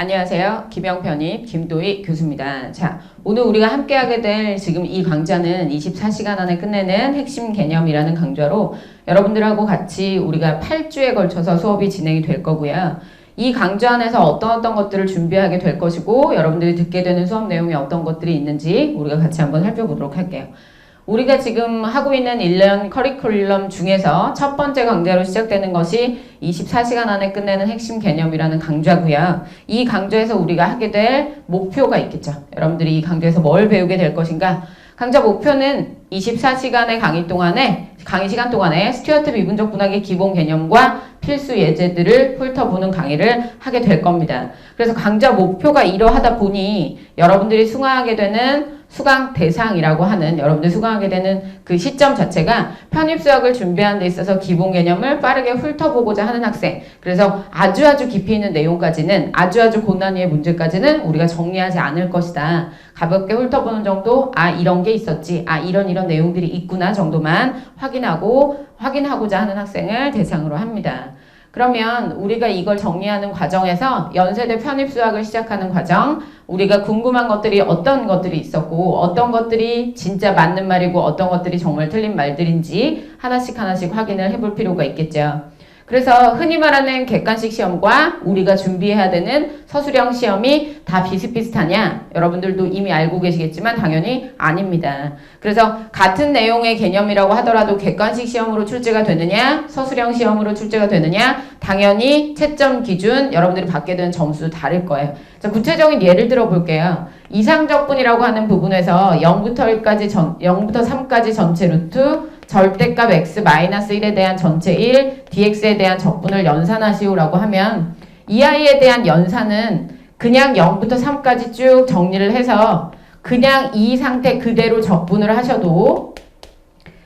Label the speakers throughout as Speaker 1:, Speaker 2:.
Speaker 1: 안녕하세요. 김영편입 김도희 교수입니다. 자, 오늘 우리가 함께하게 될 지금 이 강좌는 24시간 안에 끝내는 핵심 개념이라는 강좌로 여러분들하고 같이 우리가 8주에 걸쳐서 수업이 진행이 될 거고요. 이 강좌 안에서 어떤 것들을 준비하게 될 것이고 여러분들이 듣게 되는 수업 내용이 어떤 것들이 있는지 우리가 같이 한번 살펴보도록 할게요. 우리가 지금 하고 있는 1년 커리큘럼 중에서 첫 번째 강좌로 시작되는 것이 24시간 안에 끝내는 핵심 개념이라는 강좌고요. 이 강좌에서 우리가 하게 될 목표가 있겠죠. 여러분들이 이 강좌에서 뭘 배우게 될 것인가? 강좌 목표는 24시간의 강의 시간 동안에 스튜어트 미분적 분학의 기본 개념과 필수 예제들을 훑어보는 강의를 하게 될 겁니다. 그래서 강좌 목표가 이러하다 보니 여러분들이 수강하게 되는 수강 대상이라고 하는 여러분들 수강하게 되는 그 시점 자체가 편입수학을 준비하는 데 있어서 기본 개념을 빠르게 훑어보고자 하는 학생, 그래서 아주 깊이 있는 내용까지는 아주 고난이의 문제까지는 우리가 정리하지 않을 것이다. 가볍게 훑어보는 정도, 이런 게 있었지, 이런 내용들이 있구나 정도만 확인하고자 하는 학생을 대상으로 합니다. 그러면 우리가 이걸 정리하는 과정에서 연세대 편입수학을 시작하는 과정, 우리가 궁금한 것들이 어떤 것들이 있었고 어떤 것들이 진짜 맞는 말이고 어떤 것들이 정말 틀린 말들인지 하나씩 확인을 해볼 필요가 있겠죠. 그래서 흔히 말하는 객관식 시험과 우리가 준비해야 되는 서술형 시험이 다 비슷비슷하냐? 여러분들도 이미 알고 계시겠지만 당연히 아닙니다. 그래서 같은 내용의 개념이라고 하더라도 객관식 시험으로 출제가 되느냐? 서술형 시험으로 출제가 되느냐? 당연히 채점 기준 여러분들이 받게 되는 점수도 다를 거예요. 자, 구체적인 예를 들어 볼게요. 이상적분이라고 하는 부분에서 0부터 3까지 전체 루트, 절대값 x-1에 대한 전체 1, dx에 대한 적분을 연산하시오라고 하면 이 아이에 대한 연산은 그냥 0부터 3까지 쭉 정리를 해서 그냥 이 상태 그대로 적분을 하셔도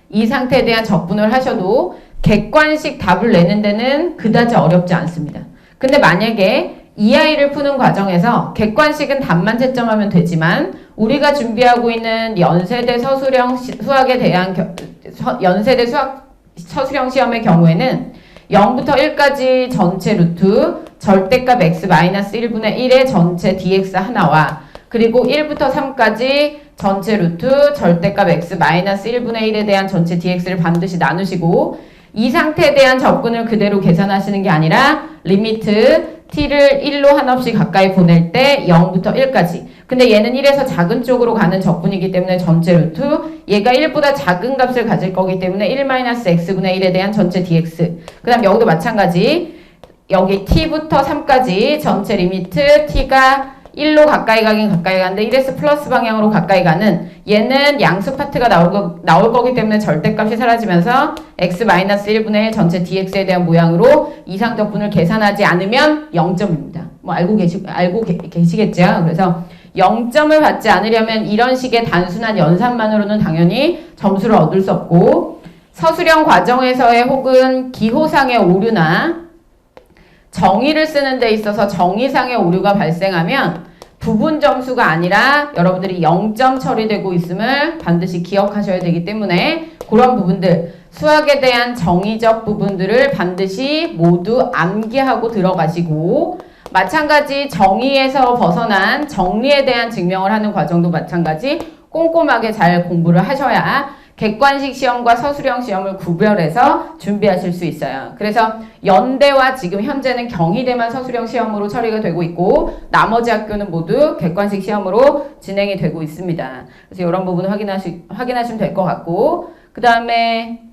Speaker 1: 이 상태에 대한 적분을 하셔도 객관식 답을 내는 데는 그다지 어렵지 않습니다. 근데 만약에 이 아이를 푸는 과정에서 객관식은 답만 채점하면 되지만 우리가 준비하고 있는 연세대 서술형 수학에 대한 서술형 시험의 경우에는 0부터 1까지 전체 루트, 절대값 x-1분의 1의 전체 dx 하나와 그리고 1부터 3까지 전체 루트, 절대값 x-1분의 1에 대한 전체 dx를 반드시 나누시고 이 상태에 대한 적분을 그대로 계산하시는 게 아니라 리미트 t를 1로 한없이 가까이 보낼 때 0부터 1까지. 근데 얘는 1에서 작은 쪽으로 가는 적분이기 때문에 전체 루트, 얘가 1보다 작은 값을 가질 거기 때문에 1-x분의 1에 대한 전체 dx. 그 다음 여기도 마찬가지. 여기 t부터 3까지 전체 리미트 t가 1로 가까이 가는데 1에서 플러스 방향으로 가까이 가는 얘는 양수 파트가 나올 거기 때문에 절대값이 사라지면서 x-1분의 1 전체 dx에 대한 모양으로 이상적분을 계산하지 않으면 0점입니다. 뭐 알고 계시겠죠? 그래서 0점을 받지 않으려면 이런 식의 단순한 연산만으로는 당연히 점수를 얻을 수 없고 서술형 과정에서의 혹은 기호상의 오류나 정의를 쓰는 데 있어서 정의상의 오류가 발생하면 부분 점수가 아니라 여러분들이 0점 처리되고 있음을 반드시 기억하셔야 되기 때문에 그런 부분들, 수학에 대한 정의적 부분들을 반드시 모두 암기하고 들어가시고 마찬가지 정의에서 벗어난 정리에 대한 증명을 하는 과정도 마찬가지 꼼꼼하게 잘 공부를 하셔야 객관식 시험과 서술형 시험을 구별해서 준비하실 수 있어요. 그래서 연대와 지금 현재는 경희대만 서술형 시험으로 처리가 되고 있고 나머지 학교는 모두 객관식 시험으로 진행이 되고 있습니다. 그래서 이런 부분 확인하시면 될 것 같고 그 다음에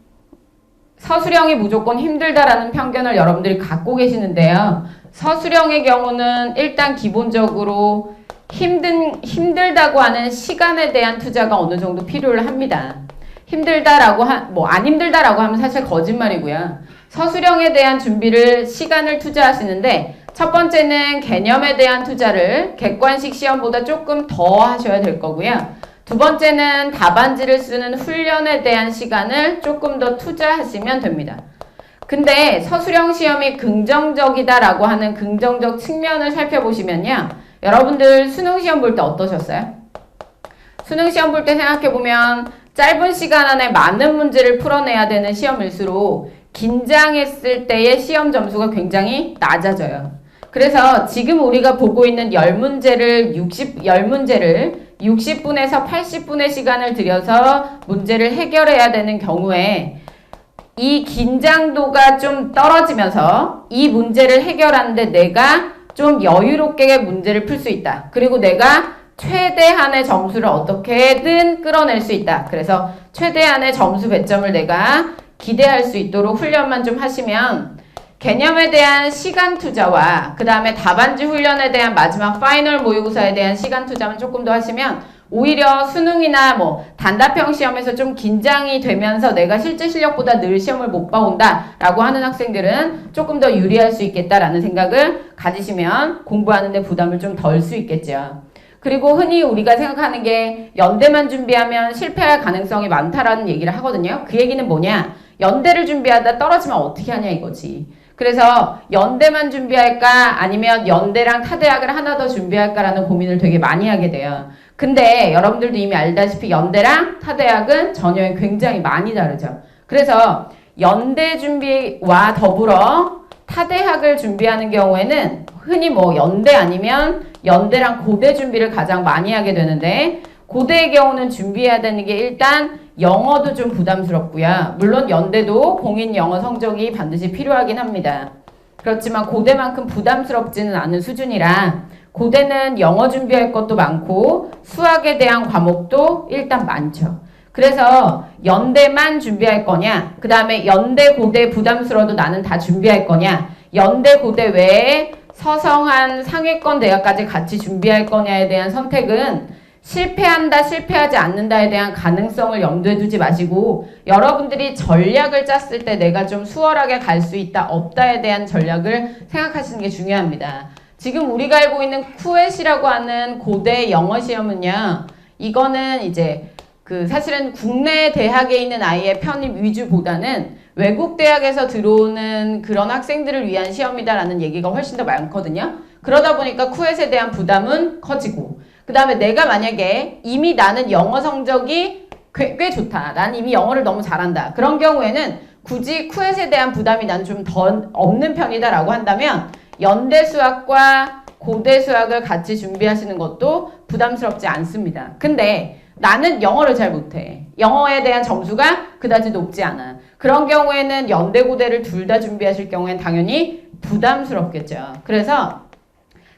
Speaker 1: 서술형이 무조건 힘들다라는 편견을 여러분들이 갖고 계시는데요. 서술형의 경우는 일단 기본적으로 힘들다고 하는 시간에 대한 투자가 어느 정도 필요를 합니다. 안 힘들다라고 하면 사실 거짓말이고요. 서술형에 대한 준비를 시간을 투자하시는데 첫 번째는 개념에 대한 투자를 객관식 시험보다 조금 더 하셔야 될 거고요. 두 번째는 답안지를 쓰는 훈련에 대한 시간을 조금 더 투자하시면 됩니다. 근데 서술형 시험이 긍정적이다라고 하는 긍정적 측면을 살펴보시면요. 여러분들 수능 시험 볼 때 어떠셨어요? 수능 시험 볼 때 생각해보면 짧은 시간 안에 많은 문제를 풀어내야 되는 시험일수록 긴장했을 때의 시험 점수가 굉장히 낮아져요. 그래서 지금 우리가 보고 있는 10문제를 60분에서 80분의 시간을 들여서 문제를 해결해야 되는 경우에 이 긴장도가 좀 떨어지면서 이 문제를 해결하는데 내가 좀 여유롭게 문제를 풀 수 있다. 그리고 내가 최대한의 점수를 어떻게든 끌어낼 수 있다. 그래서 최대한의 점수 배점을 내가 기대할 수 있도록 훈련만 좀 하시면 개념에 대한 시간 투자와 그 다음에 답안지 훈련에 대한 마지막 파이널 모의고사에 대한 시간 투자만 조금 더 하시면 오히려 수능이나 뭐 단답형 시험에서 좀 긴장이 되면서 내가 실제 실력보다 늘 시험을 못 봐온다 라고 하는 학생들은 조금 더 유리할 수 있겠다라는 생각을 가지시면 공부하는데 부담을 좀 덜 수 있겠죠. 그리고 흔히 우리가 생각하는 게 연대만 준비하면 실패할 가능성이 많다라는 얘기를 하거든요. 그 얘기는 뭐냐? 연대를 준비하다 떨어지면 어떻게 하냐 이거지. 그래서 연대만 준비할까 아니면 연대랑 타대학을 하나 더 준비할까라는 고민을 되게 많이 하게 돼요. 근데 여러분들도 이미 알다시피 연대랑 타대학은 전형이 굉장히 많이 다르죠. 그래서 연대 준비와 더불어 타대학을 준비하는 경우에는 흔히 뭐 연대 아니면 연대랑 고대 준비를 가장 많이 하게 되는데 고대의 경우는 준비해야 되는 게 일단 영어도 좀 부담스럽고요. 물론 연대도 공인 영어 성적이 반드시 필요하긴 합니다. 그렇지만 고대만큼 부담스럽지는 않은 수준이라 고대는 영어 준비할 것도 많고 수학에 대한 과목도 일단 많죠. 그래서 연대만 준비할 거냐, 그 다음에 연대, 고대 부담스러워도 나는 다 준비할 거냐, 연대, 고대 외에 서성한 상위권 대학까지 같이 준비할 거냐에 대한 선택은 실패한다, 실패하지 않는다에 대한 가능성을 염두에 두지 마시고 여러분들이 전략을 짰을 때 내가 좀 수월하게 갈 수 있다, 없다에 대한 전략을 생각하시는 게 중요합니다. 지금 우리가 알고 있는 쿠엣이라고 하는 고대 영어 시험은요, 이거는 이제 사실은 국내 대학에 있는 아이의 편입 위주보다는 외국 대학에서 들어오는 그런 학생들을 위한 시험이다라는 얘기가 훨씬 더 많거든요. 그러다 보니까 쿠엣에 대한 부담은 커지고 그 다음에 내가 만약에 이미 나는 영어 성적이 꽤 좋다. 난 이미 영어를 너무 잘한다. 그런 경우에는 굳이 쿠엣에 대한 부담이 난 좀 더 없는 편이다라고 한다면 연대 수학과 고대 수학을 같이 준비하시는 것도 부담스럽지 않습니다. 근데 나는 영어를 잘 못해. 영어에 대한 점수가 그다지 높지 않아. 그런 경우에는 연대, 고대를 둘 다 준비하실 경우엔 당연히 부담스럽겠죠. 그래서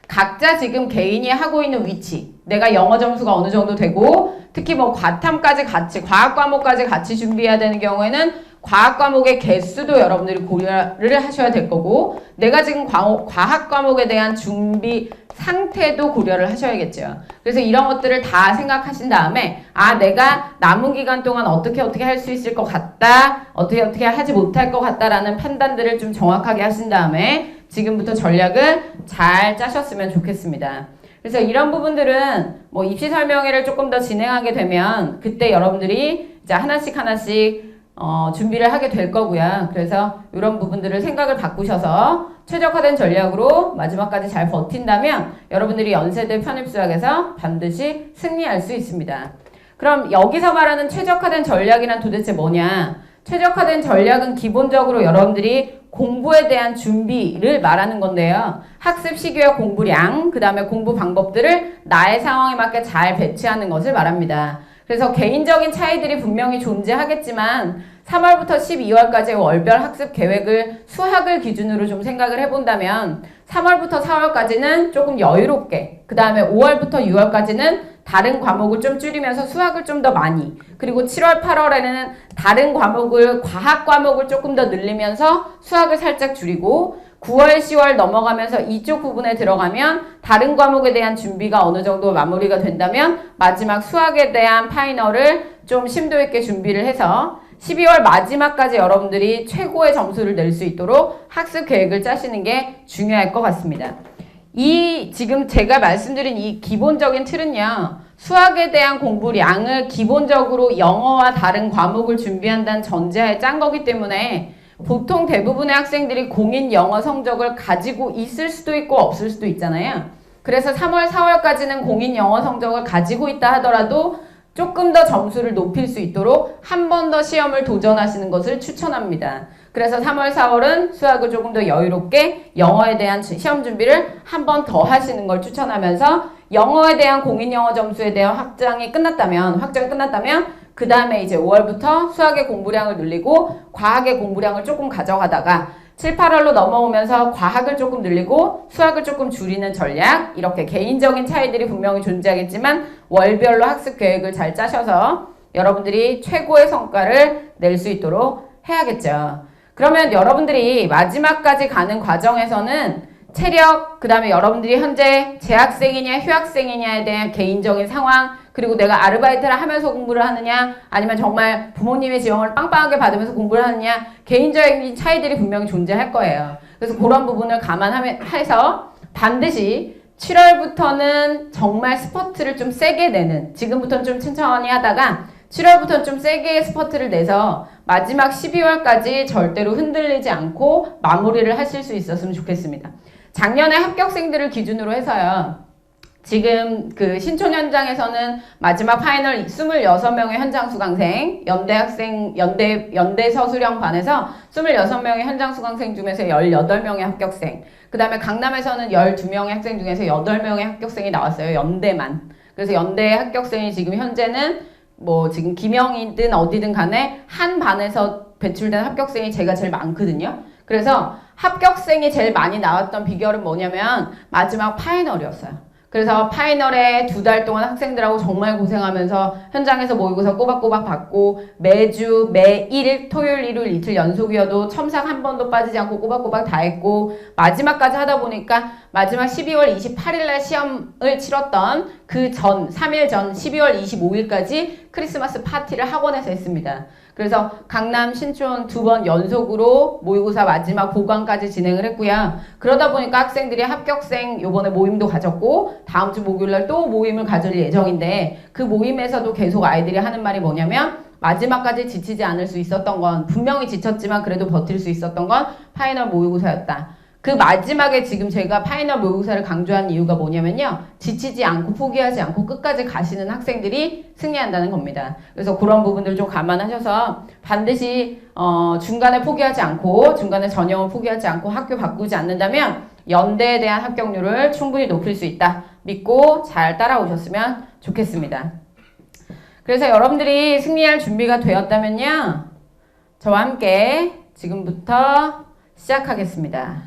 Speaker 1: 각자 지금 개인이 하고 있는 위치, 내가 영어 점수가 어느 정도 되고 특히 뭐 과탐까지 같이, 과학 과목까지 같이 준비해야 되는 경우에는 과학 과목의 개수도 여러분들이 고려를 하셔야 될 거고 내가 지금 과학 과목에 대한 준비 상태도 고려를 하셔야겠죠. 그래서 이런 것들을 다 생각하신 다음에 내가 남은 기간 동안 어떻게 할 수 있을 것 같다, 어떻게 하지 못할 것 같다라는 판단들을 좀 정확하게 하신 다음에 지금부터 전략을 잘 짜셨으면 좋겠습니다. 그래서 이런 부분들은 뭐 입시 설명회를 조금 더 진행하게 되면 그때 여러분들이 이제 하나씩 준비를 하게 될 거고요. 그래서 이런 부분들을 생각을 바꾸셔서 최적화된 전략으로 마지막까지 잘 버틴다면 여러분들이 연세대 편입수학에서 반드시 승리할 수 있습니다. 그럼 여기서 말하는 최적화된 전략이란 도대체 뭐냐? 최적화된 전략은 기본적으로 여러분들이 공부에 대한 준비를 말하는 건데요. 학습 시기와 공부량, 그 다음에 공부 방법들을 나의 상황에 맞게 잘 배치하는 것을 말합니다. 그래서 개인적인 차이들이 분명히 존재하겠지만 3월부터 12월까지의 월별 학습 계획을 수학을 기준으로 좀 생각을 해본다면 3월부터 4월까지는 조금 여유롭게, 그 다음에 5월부터 6월까지는 다른 과목을 좀 줄이면서 수학을 좀 더 많이, 그리고 7월, 8월에는 다른 과목을, 과학 과목을 조금 더 늘리면서 수학을 살짝 줄이고 9월, 10월 넘어가면서 이쪽 부분에 들어가면 다른 과목에 대한 준비가 어느 정도 마무리가 된다면 마지막 수학에 대한 파이널을 좀 심도 있게 준비를 해서 12월 마지막까지 여러분들이 최고의 점수를 낼 수 있도록 학습 계획을 짜시는 게 중요할 것 같습니다. 지금 제가 말씀드린 이 기본적인 틀은요, 수학에 대한 공부량을 기본적으로 영어와 다른 과목을 준비한다는 전제하에 짠 거기 때문에 보통 대부분의 학생들이 공인 영어 성적을 가지고 있을 수도 있고 없을 수도 있잖아요. 그래서 3월, 4월까지는 공인 영어 성적을 가지고 있다 하더라도 조금 더 점수를 높일 수 있도록 한 번 더 시험을 도전하시는 것을 추천합니다. 그래서 3월, 4월은 수학을 조금 더 여유롭게 영어에 대한 시험 준비를 한 번 더 하시는 걸 추천하면서 영어에 대한 공인영어 점수에 대한 확정이 끝났다면 그 다음에 이제 5월부터 수학의 공부량을 늘리고 과학의 공부량을 조금 가져가다가 7, 8월로 넘어오면서 과학을 조금 늘리고 수학을 조금 줄이는 전략, 이렇게 개인적인 차이들이 분명히 존재하겠지만 월별로 학습 계획을 잘 짜셔서 여러분들이 최고의 성과를 낼 수 있도록 해야겠죠. 그러면 여러분들이 마지막까지 가는 과정에서는 체력, 그 다음에 여러분들이 현재 재학생이냐 휴학생이냐에 대한 개인적인 상황, 그리고 내가 아르바이트를 하면서 공부를 하느냐 아니면 정말 부모님의 지원을 빵빵하게 받으면서 공부를 하느냐 개인적인 차이들이 분명히 존재할 거예요. 그래서 그런 부분을 감안해서 반드시 7월부터는 정말 스퍼트를 좀 세게 내는, 지금부터는 좀 천천히 하다가 7월부터는 좀 세게 스퍼트를 내서 마지막 12월까지 절대로 흔들리지 않고 마무리를 하실 수 있었으면 좋겠습니다. 작년에 합격생들을 기준으로 해서요. 지금 그 신촌 현장에서는 마지막 파이널 26명의 현장 수강생, 연대 서술형 반에서 26명의 현장 수강생 중에서 18명의 합격생, 그 다음에 강남에서는 12명의 학생 중에서 8명의 합격생이 나왔어요. 연대만. 그래서 연대 합격생이 지금 현재는 뭐 지금 김영이든 어디든 간에 한 반에서 배출된 합격생이 제가 제일 많거든요. 그래서 합격생이 제일 많이 나왔던 비결은 뭐냐면 마지막 파이널이었어요. 그래서 파이널에 2달 동안 학생들하고 정말 고생하면서 현장에서 모의고사 꼬박꼬박 받고 매주 매일 토요일 일요일 이틀 연속이어도 첨삭 한 번도 빠지지 않고 꼬박꼬박 다 했고 마지막까지 하다 보니까 마지막 12월 28일날 시험을 치렀던 그 전 3일 전 12월 25일까지 크리스마스 파티를 학원에서 했습니다. 그래서 강남, 신촌 2번 연속으로 모의고사 마지막 보강까지 진행을 했고요. 그러다 보니까 학생들이 합격생 요번에 모임도 가졌고 다음 주 목요일날 또 모임을 가질 예정인데 그 모임에서도 계속 아이들이 하는 말이 뭐냐면 마지막까지 지치지 않을 수 있었던 건 분명히 지쳤지만 그래도 버틸 수 있었던 건 파이널 모의고사였다. 그 마지막에 지금 제가 파이널 모의고사를 강조한 이유가 뭐냐면요. 지치지 않고 포기하지 않고 끝까지 가시는 학생들이 승리한다는 겁니다. 그래서 그런 부분들 좀 감안하셔서 반드시 중간에 포기하지 않고 중간에 전형을 포기하지 않고 학교 바꾸지 않는다면 연대에 대한 합격률을 충분히 높일 수 있다. 믿고 잘 따라오셨으면 좋겠습니다. 그래서 여러분들이 승리할 준비가 되었다면요. 저와 함께 지금부터 시작하겠습니다.